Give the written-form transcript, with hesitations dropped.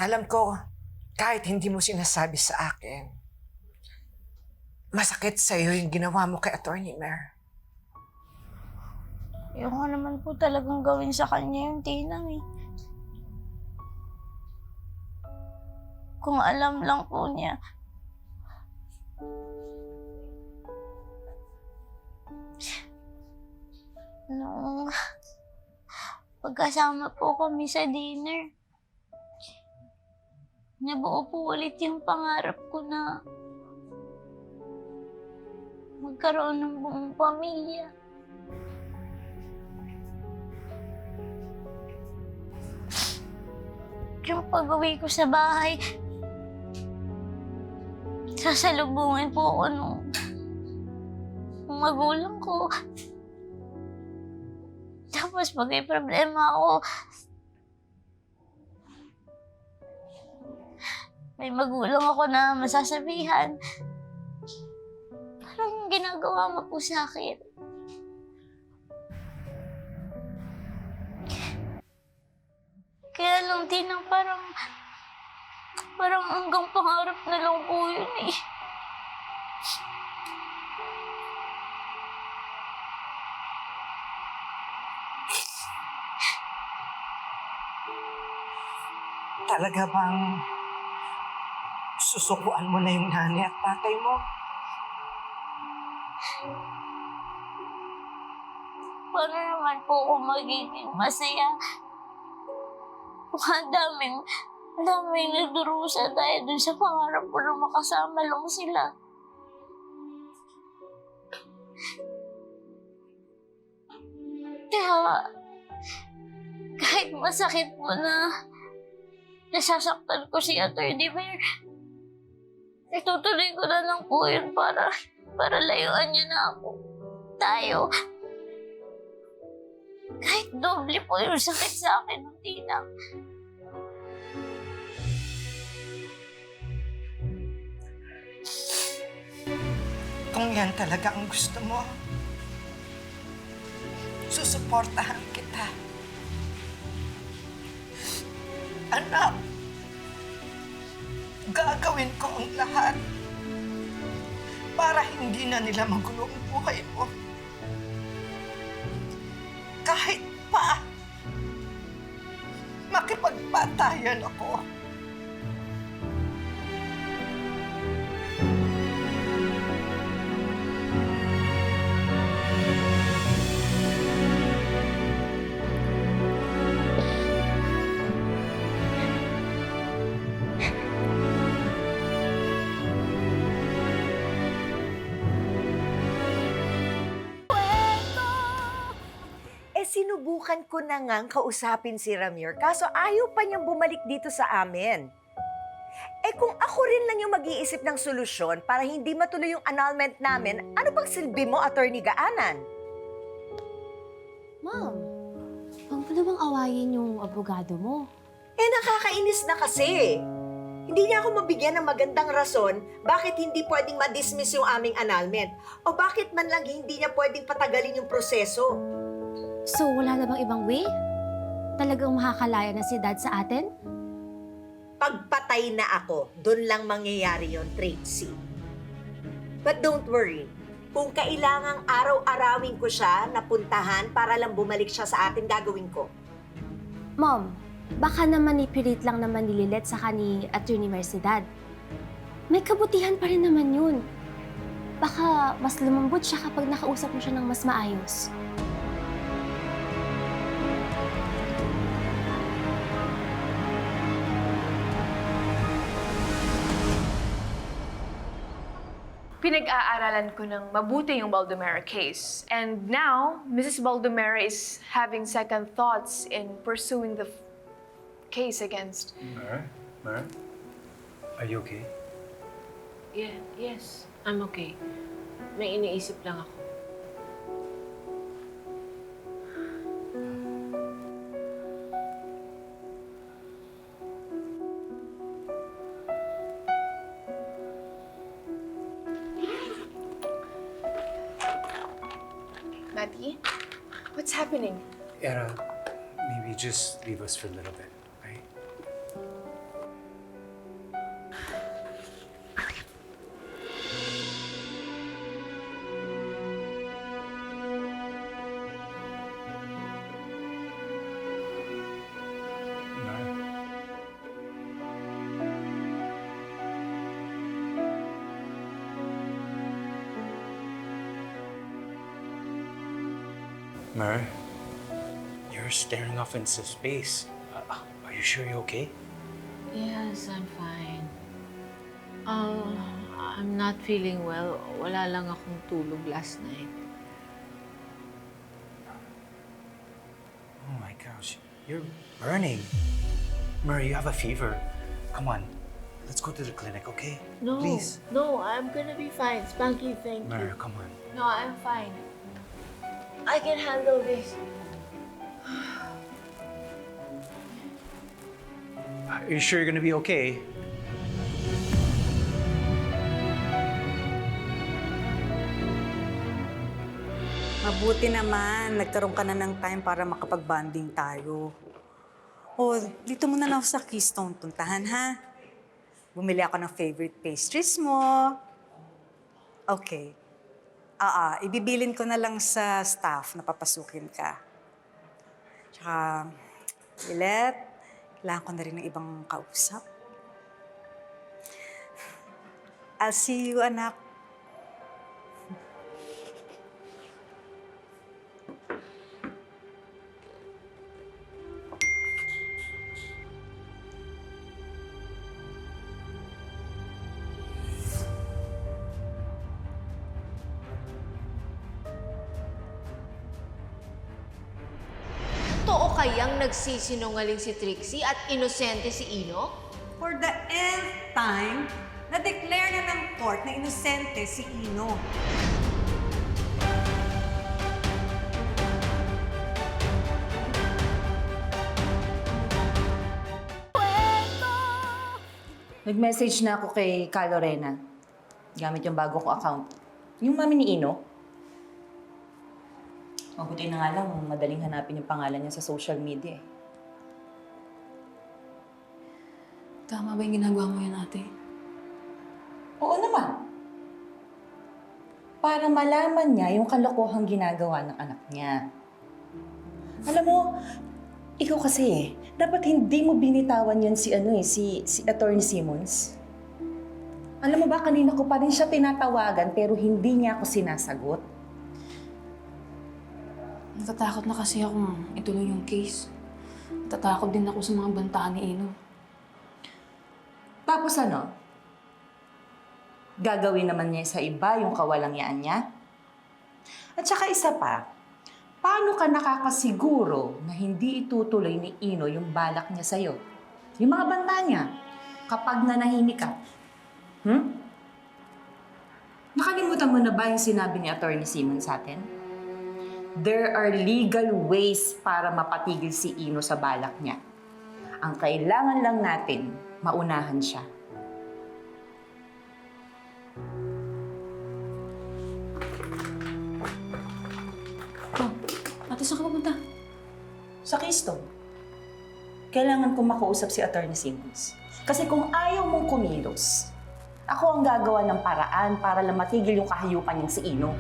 Alam ko, kahit hindi mo sinasabi sa akin, masakit sa'yo yung ginawa mo kay Attorney Mer. Ayoko naman po talagang gawin sa kanya yung Tinang eh. Kung alam lang po niya. Nung pagkasama po kami sa dinner, nabuo po ulit yung pangarap ko na magkaroon ng buong pamilya. Yung pag-uwi ko sa bahay, sasalubungin po ako nung magulang ko. Tapos pag may problema ako, may magulang ako na masasabihan. Parang yung ginagawa mo po sa akin. Kaya lang Tinang parang hanggang pangarap na lang po yun eh. Talaga bang susukuan mo na yung nanay at tatay mo? Paano naman po ako magiging masaya? Ang daming nagdurusa dahil dun sa pangarap ko na makasama lang sila. Kaya, kahit masakit po na nasasaktan ko si Atty. Mer, itutuloy ko na lang po yun para layuan niya na ako. Tayo. Kahit doble po yung sakit sa akin ng Tinang. Kung yan talaga ang gusto mo, susuportahan kita. Anak, gagawin ko ang lahat para hindi na nila magulo ang buhay mo. Kahit pa makipagpatayan ako. Sinubukan ko na ngang kausapin si Ramir, kaso ayaw pa niyang bumalik dito sa amin. Kung ako rin lang yung mag-iisip ng solusyon para hindi matuloy yung annulment namin, ano bang silbi mo, Attorney Gaanan? Ma'am, huwag mo namang awayin yung abogado mo. Nakakainis na kasi. Hindi niya ako mabigyan ng magandang rason bakit hindi pwedeng ma-dismiss yung aming annulment o bakit man lang hindi niya pwedeng patagalin yung proseso. So, wala na bang ibang way? Talagang makakalaya na si Dad sa atin? Pagpatay na ako, doon lang mangyayari yon, Tracy. But don't worry, kung kailangang araw-arawin ko siya na puntahan para lang bumalik siya sa atin, gagawin ko. Mom, baka na-manipulate lang naman ni Lilet sa ni Attorney Mercedad. May kabutihan pa rin naman yun. Baka mas lumambot siya kapag nakausap mo siya ng mas maayos. Pinag-aaralan ko ng mabuti yung Baldomero case. And now, Mrs. Baldomero is having second thoughts in pursuing the case against... Mara? Are you okay? Yes, I'm okay. May iniisip lang ako. Matty, what's happening? Era, maybe just leave us for a little bit, right? Mer, you're staring off into space. Are you sure you're okay? Yes, I'm fine. I'm not feeling well. Wala lang akong tulog last night. Oh my gosh, you're burning. Mer, you have a fever. Come on, let's go to the clinic, okay? No, Please. no, I'm gonna be fine. Spanky, thank you. Mer, come on. No, I'm fine. I can handle this. Are you sure you're gonna be okay? Mabuti naman, nagkaroon ka na ng time para makapag-bonding tayo. O, dito mo na lang sa Keystone tuntahan, ha? Bumili ako ng favorite pastries mo. Okay. Ibibilin ko na lang sa staff na papasukin ka. Tsaka, Lilet, kailangan ko na rin ng ibang kausap. I'll see you, anak. Totoo kayang nagsisinungaling si Trixie at inosente si Ino? For the nth time, na-declare na ng court na inosente si Ino. Nag-message na ako kay Ka Lorena gamit yung bago kong account. Yung mami ni Ino. Mabuti na nga lang, madaling hanapin yung pangalan niya sa social media eh. Tama ba yung ginagawa mo yan, ate? Oo naman. Para malaman niya yung kalokohang ginagawa ng anak niya. Alam mo, ikaw kasi dapat hindi mo binitawan yun si Attorney Simmons. Alam mo ba, kanina ko pa rin siya tinatawagan pero hindi niya ako sinasagot. Natatakot na kasi akong ituloy yung case. Natatakot din ako sa mga banta ni Ino. Tapos ano? Gagawin naman niya sa iba yung kawalangyaan niya? At saka isa pa, paano ka nakakasiguro na hindi itutuloy ni Ino yung balak niya sa'yo? Yung mga banta niya, kapag nanahimik ka. Nakalimutan mo na ba yung sinabi ni Attorney Simmons sa atin? There are legal ways para mapatigil si Ino sa balak niya. Ang kailangan lang natin, maunahan siya. Ate, saan ka pupunta? Sa Keystone, kailangan kong makausap si Attorney Simmons. Kasi kung ayaw mong kumilos, ako ang gagawa ng paraan para lang matigil yung kahayupan niyang si Ino.